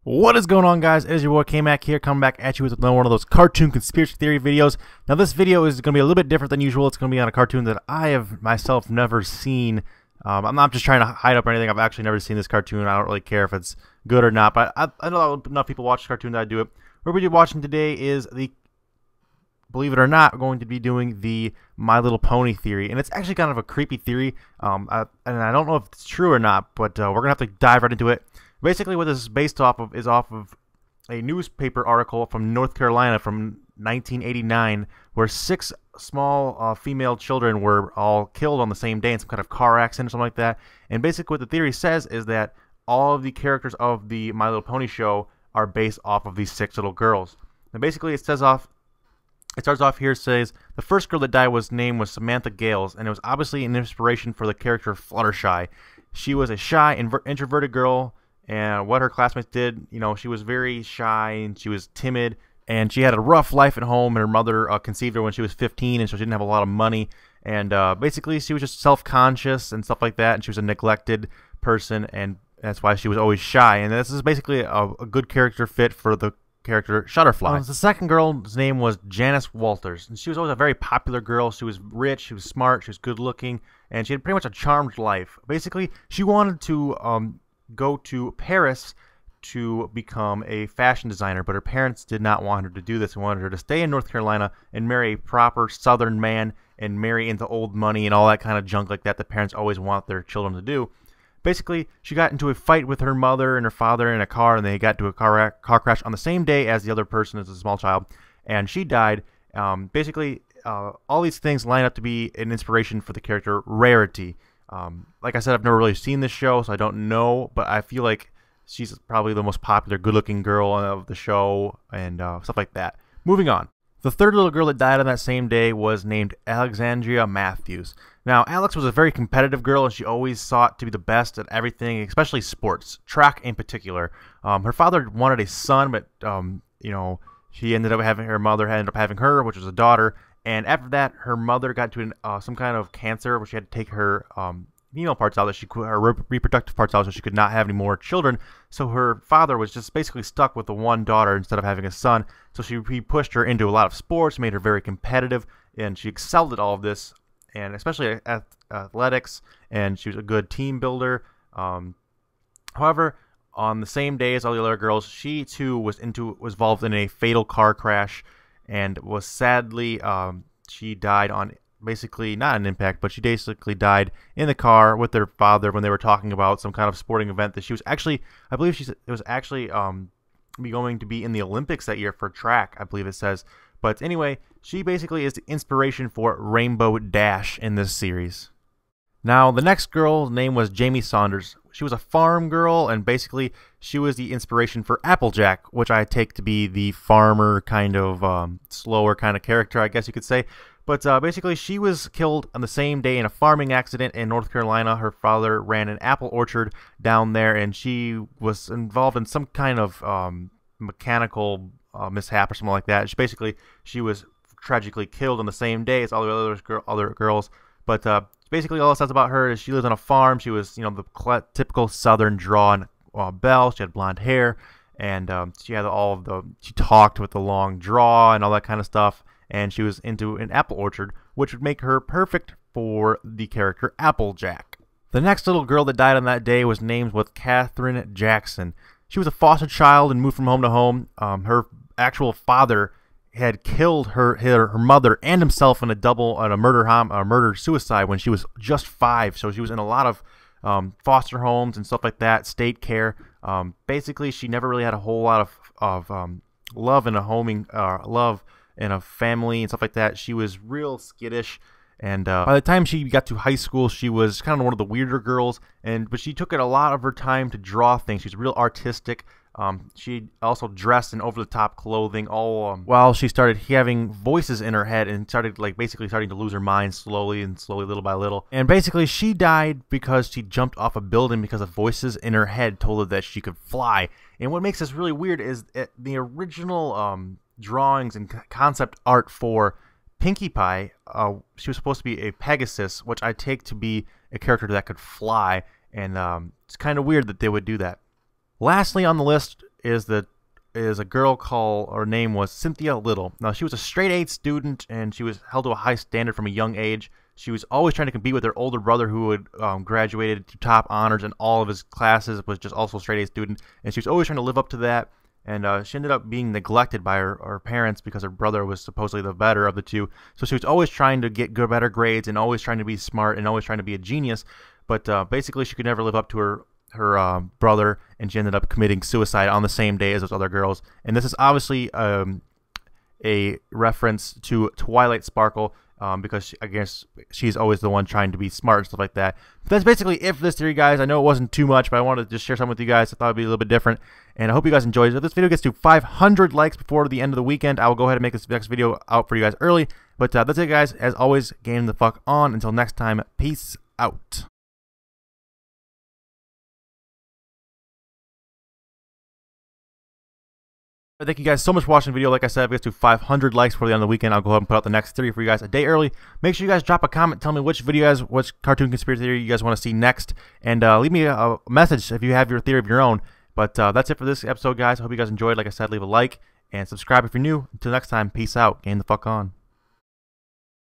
What is going on, guys? It is your boy K-Mac here, coming back at you with another one of those cartoon conspiracy theory videos. Now this video is going to be a little bit different than usual. It's going to be on a cartoon that I have myself never seen. I'm not just trying to hide up or anything. I've actually never seen this cartoon. I don't really care if it's good or not, but I know enough people watch the cartoon that I do it. What we're watching today is the, believe it or not, going to be doing the My Little Pony theory, and it's actually kind of a creepy theory. And I don't know if it's true or not, but we're gonna have to dive right into it. Basically, what this is based off of is off of a newspaper article from North Carolina from 1989, where 6 small female children were all killed on the same day in some kind of car accident or something like that. And basically, what the theory says is that all of the characters of the My Little Pony show are based off of these 6 little girls. And basically, it starts off here, says the first girl that died name was Samantha Gales, and it was obviously an inspiration for the character Fluttershy. She was a shy, introverted girl, and what her classmates did, you know, she was very shy and she was timid, and she had a rough life at home, and her mother conceived her when she was 15, and so she didn't have a lot of money, and basically she was just self-conscious and stuff like that, and she was a neglected person, and that's why she was always shy. And this is basically a good character fit for the character Shutterfly. The second girl's name was Janice Walters, and she was always a very popular girl. She was rich, she was smart, she was good looking, and she had pretty much a charmed life. Basically, she wanted to go to Paris to become a fashion designer, but her parents did not want her to do this and wanted her to stay in North Carolina and marry a proper Southern man and marry into old money and all that kind of junk like that parents always want their children to do. Basically, she got into a fight with her mother and her father in a car, and they got into a car crash on the same day as the other person, as a small child, and she died. Basically, all these things line up to be an inspiration for the character Rarity. Like I said, I've never really seen this show, so I don't know, but I feel like she's probably the most popular, good-looking girl of the show, and stuff like that. Moving on. The third little girl that died on that same day was named Alexandria Matthews. Now, Alex was a very competitive girl, and she always sought to be the best at everything, especially sports, track in particular. Her father wanted a son, but you know, she ended up having her mother ended up having her, which was a daughter. And after that, her mother got to some kind of cancer, where she had to take her female parts out, her reproductive parts out, so she could not have any more children. So her father was just basically stuck with the one daughter instead of having a son. So he pushed her into a lot of sports, made her very competitive, and she excelled at all of this, and especially at athletics, and she was a good team builder. However, on the same day as all the other girls, she too was involved in a fatal car crash, and was sadly she died on basically not an impact, but she basically died in the car with their father when they were talking about some kind of sporting event that she was actually, I believe it was actually going to be in the Olympics that year for track, I believe it says. But anyway, she basically is the inspiration for Rainbow Dash in this series. Now, the next girl's name was Jamie Saunders. She was a farm girl, and basically she was the inspiration for Applejack, which I take to be the farmer kind of slower kind of character, I guess you could say. But basically, she was killed on the same day in a farming accident in North Carolina. Her father ran an apple orchard down there, and she was involved in some kind of mechanical mishap or something like that. She was tragically killed on the same day as all the other girls. But basically, all it says about her is she lives on a farm. She was, you know, the typical Southern drawn belle. She had blonde hair, and she had she talked with the long draw and all that kind of stuff. And she was into an apple orchard, which would make her perfect for the character Applejack. The next little girl that died on that day was named Katherine Jackson. She was a foster child and moved from home to home. Her actual father had killed her mother and himself in a murder-suicide when she was just 5. So she was in a lot of foster homes and stuff like that, state care. Basically, she never really had a whole lot of love in a family and stuff like that. She was real skittish, and by the time she got to high school, she was kind of one of the weirder girls. But she took it a lot of her time to draw things. She's real artistic. She also dressed in over-the-top clothing, all while she started having voices in her head and started basically starting to lose her mind slowly, little by little. And basically, she died because she jumped off a building because of voices in her head told her that she could fly. And what makes this really weird is the original drawings and concept art for Pinkie Pie, she was supposed to be a Pegasus, which I take to be a character that could fly, and it's kind of weird that they would do that. Lastly on the list is a girl called, her name was Cynthia Little. Now, she was a straight A student, and she was held to a high standard from a young age. She was always trying to compete with her older brother, who had graduated to top honors in all of his classes, was just also a straight A student, and she was always trying to live up to that. And she ended up being neglected by her parents because her brother was supposedly the better of the two. So she was always trying to get better grades and always trying to be smart and always trying to be a genius. But basically, she could never live up to her brother, and she ended up committing suicide on the same day as those other girls. And this is obviously a reference to Twilight Sparkle, because I guess she's always the one trying to be smart and stuff like that. But that's basically it for this theory, guys. I know it wasn't too much, but I wanted to just share something with you guys. I thought it'd be a little bit different, and I hope you guys enjoyed it. If this video gets to 500 likes before the end of the weekend, I will go ahead and make this next video out for you guys early. But that's it, guys. As always, game the fuck on. Until next time, peace out. Thank you guys so much for watching the video. Like I said, if it gets to 500 likes before the end of the weekend, I'll go ahead and put out the next theory for you guys a day early. Make sure you guys drop a comment, tell me which cartoon conspiracy theory you guys want to see next, and leave me a message if you have your theory of your own. But that's it for this episode, guys. I hope you guys enjoyed. Like I said, leave a like and subscribe if you're new. Until next time, peace out. Game the fuck on.